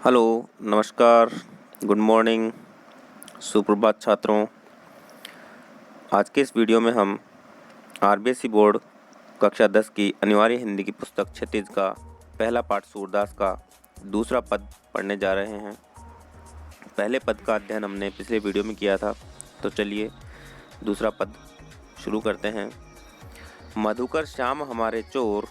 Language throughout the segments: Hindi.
हेलो, नमस्कार, गुड मॉर्निंग, सुप्रभात छात्रों। आज के इस वीडियो में हम आरबीएसई बोर्ड कक्षा 10 की अनिवार्य हिंदी की पुस्तक क्षितिज का पहला पाठ सूरदास का दूसरा पद पढ़ने जा रहे हैं। पहले पद का अध्ययन हमने पिछले वीडियो में किया था, तो चलिए दूसरा पद शुरू करते हैं। मधुकर श्याम हमारे चोर,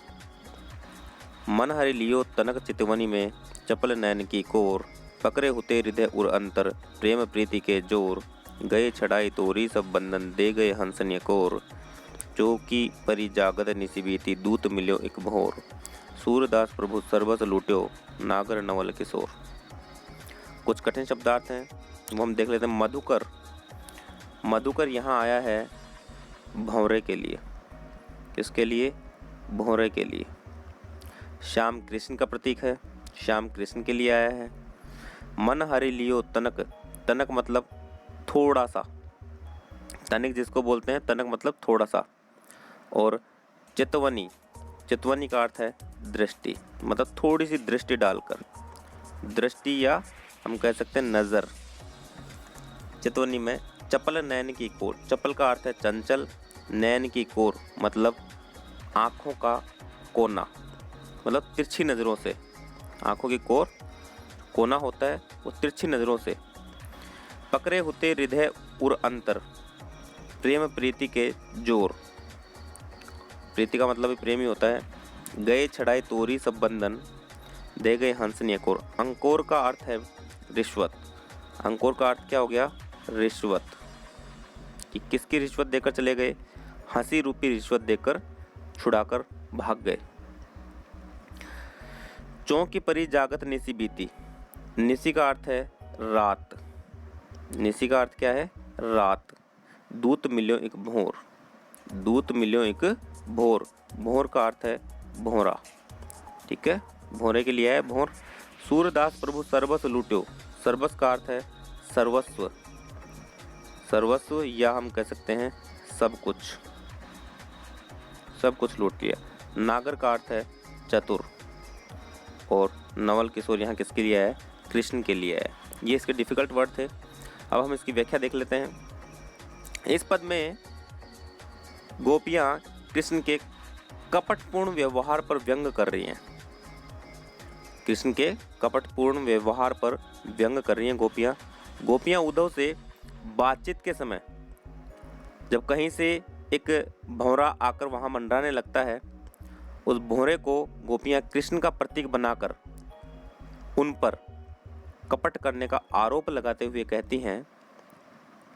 मन हरि लियो तनक चितवनी में, चपल नैन की कोर, पकड़े हुते हृदय उर अंतर, प्रेम प्रीति के जोर, गए छड़ाई तोरी सब बंधन, दे गए हंसन्य कोर, चौकी परी जागत निसिबीती, दूत मिल्यो एक भोर, सूरदास प्रभु सर्वस लूट्यो, नागर नवल किशोर। कुछ कठिन शब्दार्थ हैं, वो हम देख लेते हैं। मधुकर, मधुकर यहाँ आया है भंवरे के लिए। किसके लिए? भंवरे के लिए। श्याम कृष्ण का प्रतीक है, श्याम कृष्ण के लिए आया है। मन हरि लियो तनक, तनक मतलब थोड़ा सा, तनिक जिसको बोलते हैं, तनक मतलब थोड़ा सा। और चितवनी, चितवनी का अर्थ है दृष्टि, मतलब थोड़ी सी दृष्टि डालकर, दृष्टि या हम कह सकते हैं नजर। चितवनी में चपल नैन की कोर, चपल का अर्थ है चंचल, नैन की कोर मतलब आँखों का कोना, मतलब तिरछी नज़रों से। आँखों की कोर कोना होता है, वो तिरछी नज़रों से। पकड़े होते हृदय उर अंतर, प्रेम प्रीति के जोर, प्रीति का मतलब भी प्रेम ही होता है। गए छड़ाई तोरी सब बंधन, दे गए हंसनीय कोर। अंकोर का अर्थ है रिश्वत। अंकोर का अर्थ क्या हो गया? रिश्वत। कि किसकी रिश्वत देकर चले गए? हंसी रूपी रिश्वत देकर छुड़ाकर भाग गए। चौकी परी जागत निसी बीती, निसी का अर्थ है रात, निसी का अर्थ क्या है? रात। दूत मिल्यो एक भोर, दूत मिल्यो एक भोर, भोर का अर्थ है भोरा। ठीक है, भोरे के लिए है भोर। सूरदास प्रभु सर्वस्व लूट्यो, सर्वस्व का अर्थ है सर्वस्व, सर्वस्व या हम कह सकते हैं सब कुछ, सब कुछ लूट लिया। नागर का अर्थ है चतुर। और नवल किशोर यहाँ किसके लिए है? कृष्ण के लिए है। ये इसके डिफिकल्ट वर्ड थे। अब हम इसकी व्याख्या देख लेते हैं। इस पद में गोपियाँ कृष्ण के कपटपूर्ण व्यवहार पर व्यंग कर रही हैं। कृष्ण के कपटपूर्ण व्यवहार पर व्यंग कर रही हैं गोपियाँ। गोपियाँ उद्धव से बातचीत के समय जब कहीं से एक भंवरा आकर वहाँ मंडराने लगता है, उस भंवरे को गोपियाँ कृष्ण का प्रतीक बनाकर उन पर कपट करने का आरोप लगाते हुए कहती हैं,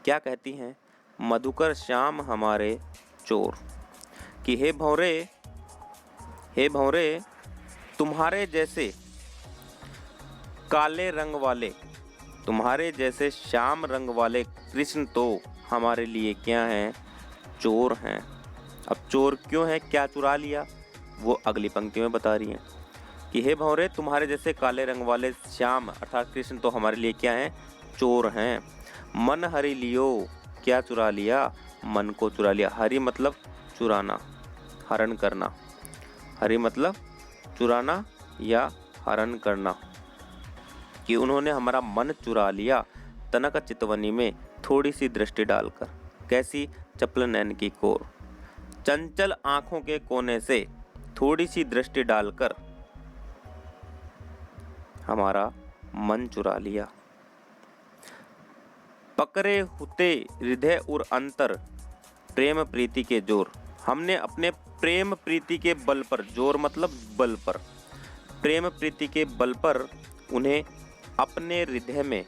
क्या कहती हैं? मधुकर श्याम हमारे चोर, कि हे भंवरे, हे भंवरे, तुम्हारे जैसे काले रंग वाले, तुम्हारे जैसे श्याम रंग वाले कृष्ण तो हमारे लिए क्या हैं? चोर हैं। अब चोर क्यों है? क्या चुरा लिया? वो अगली पंक्ति में बता रही हैं कि हे भंवरे, तुम्हारे जैसे काले रंग वाले श्याम अर्थात कृष्ण तो हमारे लिए क्या हैं? चोर हैं। मन हरि लियो, क्या चुरा लिया? मन को चुरा लिया। हरि मतलब चुराना, हरण करना। हरि मतलब चुराना या हरण करना, कि उन्होंने हमारा मन चुरा लिया तनक चितवनी में, थोड़ी सी दृष्टि डालकर। कैसी? चपल नैन की कोर, चंचल आंखों के कोने से थोड़ी सी दृष्टि डालकर हमारा मन चुरा लिया। पकड़े हुते हृदय और अंतर, प्रेम प्रीति के जोर, हमने अपने प्रेम प्रीति के बल पर, जोर मतलब बल पर, प्रेम प्रीति के बल पर उन्हें अपने हृदय में,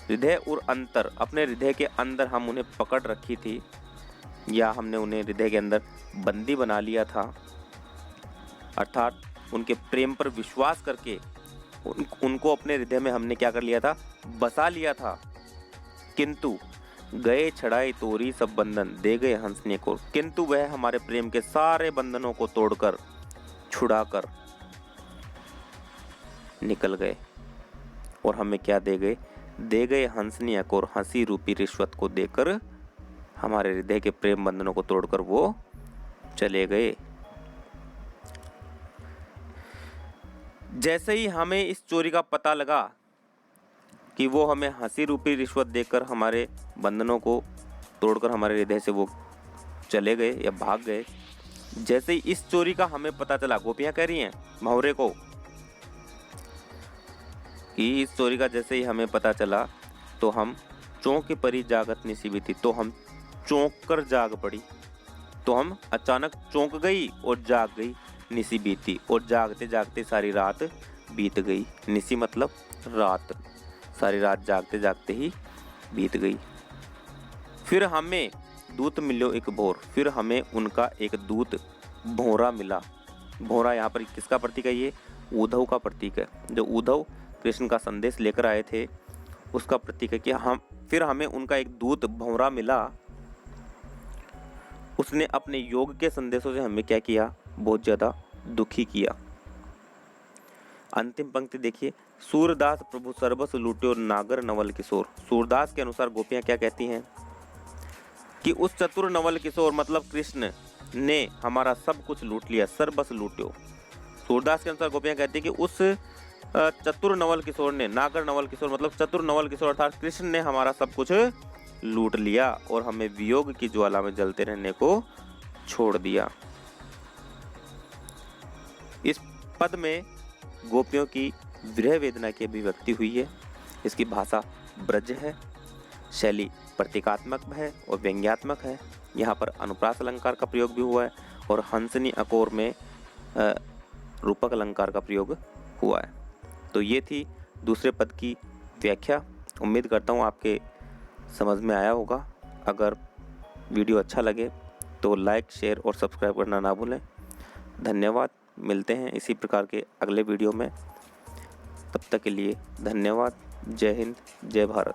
हृदय और अंतर, अपने हृदय के अंदर हम उन्हें पकड़ रखी थी, या हमने उन्हें हृदय के अंदर बंदी बना लिया था। अर्थात उनके प्रेम पर विश्वास करके उनको अपने हृदय में हमने क्या कर लिया था? बसा लिया था। किंतु गए छड़ाई तोरी सब बंधन, दे गए हंसने को, किंतु वह हमारे प्रेम के सारे बंधनों को तोड़कर, छुड़ाकर निकल गए और हमें क्या दे गए? दे गए हंसनी और हंसी रूपी रिश्वत को देकर हमारे हृदय के प्रेम बंधनों को तोड़कर वो चले गए। जैसे ही हमें इस चोरी का पता लगा कि वो हमें हंसी रूपी रिश्वत देकर हमारे बंधनों को तोड़कर हमारे हृदय से वो चले गए या भाग गए, जैसे ही इस चोरी का हमें पता चला, गोपियां कह रही हैं महुरे को कि इस चोरी का जैसे ही हमें पता चला तो हम चौंक परी जागत निसी बीती, तो हम चौंक कर जाग पड़ी, तो हम अचानक चौंक गई और जाग गई। निसी बीती, और जागते जागते सारी रात बीत गई। निसी मतलब रात, सारी रात जागते जागते ही बीत गई। फिर हमें दूत मिलो एक भोर, फिर हमें उनका एक दूत भोरा मिला। भोरा यहाँ पर किसका प्रतीक है? ये उद्धव का प्रतीक है। जो उद्धव कृष्ण का संदेश लेकर आए थे उसका प्रतीक है कि फिर हमें उनका एक दूत भोरा मिला। उसने अपने योग के संदेशों से हमें क्या किया? बहुत ज्यादा दुखी किया। अंतिम पंक्ति देखिए, सूरदास प्रभु सर्वस लूट्यो नागर नवल किशोर। सूरदास के अनुसार गोपियां क्या कहती हैं कि उस चतुर नवल किशोर मतलब कृष्ण ने हमारा सब कुछ लूट लिया, सर्वस लूट्यो। सूरदास के अनुसार गोपियां कहती हैं कि उस चतुर नवल किशोर ने, नागर नवल किशोर मतलब चतुर नवल किशोर अर्थात कृष्ण ने हमारा सब कुछ लूट लिया और हमें वियोग की ज्वाला में जलते रहने को छोड़ दिया। इस पद में गोपियों की विरह वेदना की अभिव्यक्ति हुई है। इसकी भाषा ब्रज है, शैली प्रतीकात्मक है और व्यंग्यात्मक है। यहाँ पर अनुप्रास अलंकार का प्रयोग भी हुआ है और हंसनी अकोर में रूपक अलंकार का प्रयोग हुआ है। तो ये थी दूसरे पद की व्याख्या। उम्मीद करता हूँ आपके समझ में आया होगा। अगर वीडियो अच्छा लगे तो लाइक, शेयर और सब्सक्राइब करना ना भूलें। धन्यवाद। मिलते हैं इसी प्रकार के अगले वीडियो में। तब तक के लिए धन्यवाद। जय हिंद, जय भारत।